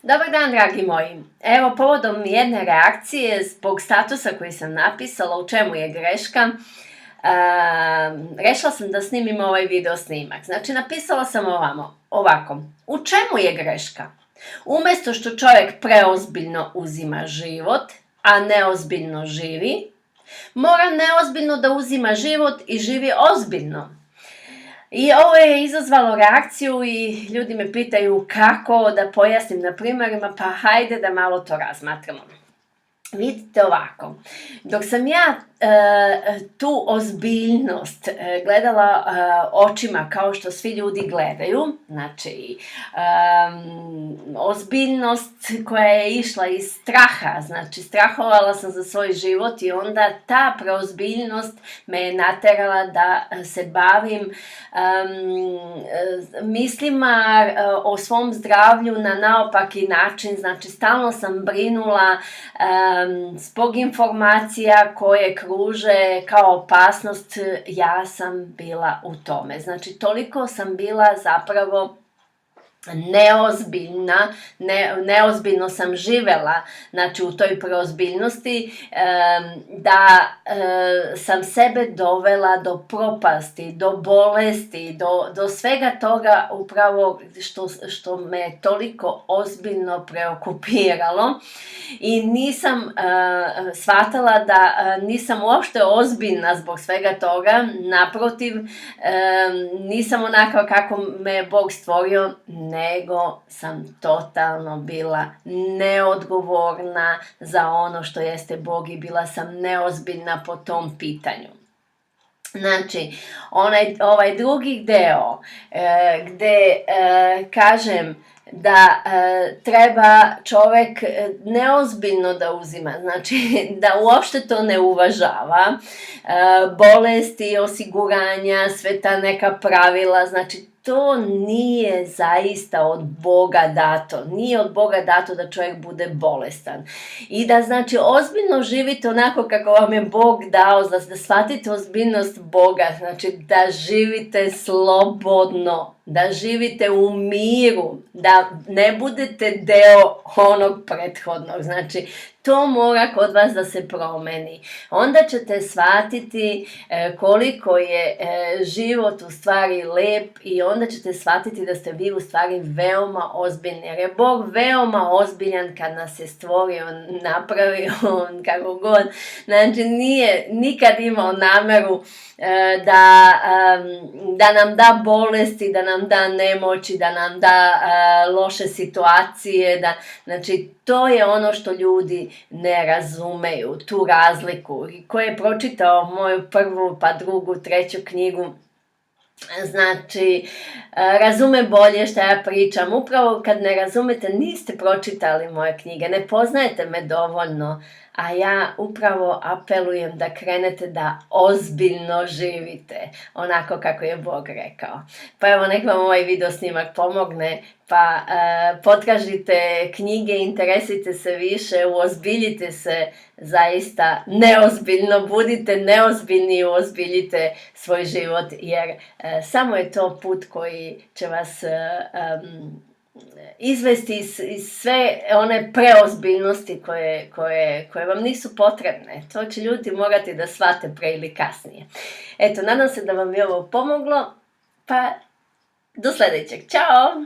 Dobar dan, dragi moji. Evo, povodom jedne reakcije zbog statusa koji sam napisala, u čemu je greška, rešila sam da snimim ovaj video snimak. Znači, napisala sam ovako. U čemu je greška? Umjesto što čovjek preozbiljno uzima život, a neozbiljno živi, mora neozbiljno da uzima život i živi ozbiljno. I ovo je izazvalo reakciju i ljudi me pitaju kako da pojasnim na primjerima, pa hajde da malo to razmatramo. Vidite ovako, dok sam ja tu ozbiljnost gledala očima kao što svi ljudi gledaju, znači ozbiljnost koja je išla iz straha, znači strahovala sam za svoj život i onda ta preozbiljnost me je naterala da se bavim mislima o svom zdravlju na naopaki način, znači stalno sam brinula zbog informacija koje kruže kao opasnost, ja sam bila u tome. Znači, toliko sam bila zapravo neozbiljno sam živela, znači u toj preozbiljnosti, da sam sebe dovela do propasti, do bolesti, do svega toga upravo što me toliko ozbiljno preokupiralo i nisam shvatala da nisam uopšte ozbiljna zbog svega toga, naprotiv, nisam onako kako me je Bog stvorio, nego sam totalno bila neodgovorna za ono što jeste Bog i bila sam neozbiljna po tom pitanju. Znači, ovaj drugi deo gde kažem da treba čovjek neozbiljno da uzima, znači da uopšte to ne uvažava, bolesti, osiguranja, sve ta neka pravila, znači to nije zaista od Boga dato. Nije od Boga dato da čovjek bude bolestan. I da, znači, ozbiljno živite onako kako vam je Bog dao, da shvatite ozbiljnost Boga, znači da živite slobodno, da živite u miru, da ne budete deo onog prethodnog. Znači, to mora kod vas da se promeni. Onda ćete shvatiti koliko je život u stvari lep i onda ćete shvatiti da ste vi u stvari veoma ozbiljni. Jer je Bog veoma ozbiljan kad nas je stvorio, napravio, kako god. Znači, nije nikad imao nameru da nam da bolesti, da nam da nemoći, da nam da loše situacije. Znači, to je ono što ljudi ne razumeju, tu razliku. Ko je pročitao moju prvu, pa drugu, treću knjigu, znači, razume bolje šta ja pričam. Upravo kad ne razumete, niste pročitali moje knjige, ne poznajete me dovoljno, a ja upravo apelujem da krenete da ozbiljno živite, onako kako je Bog rekao. Pa evo, nek vam ovaj video snimak pomogne, pa potražite knjige, interesujte se više, uozbiljite se zaista neozbiljno, budite neozbiljni i uozbiljite svoj život, jer samo je to put koji će vas izvesti iz sve one preozbiljnosti koje vam nisu potrebne. To će ljudi morati da shvate pre ili kasnije. Eto, nadam se da vam je ovo pomoglo, pa do sljedećeg. Ćao!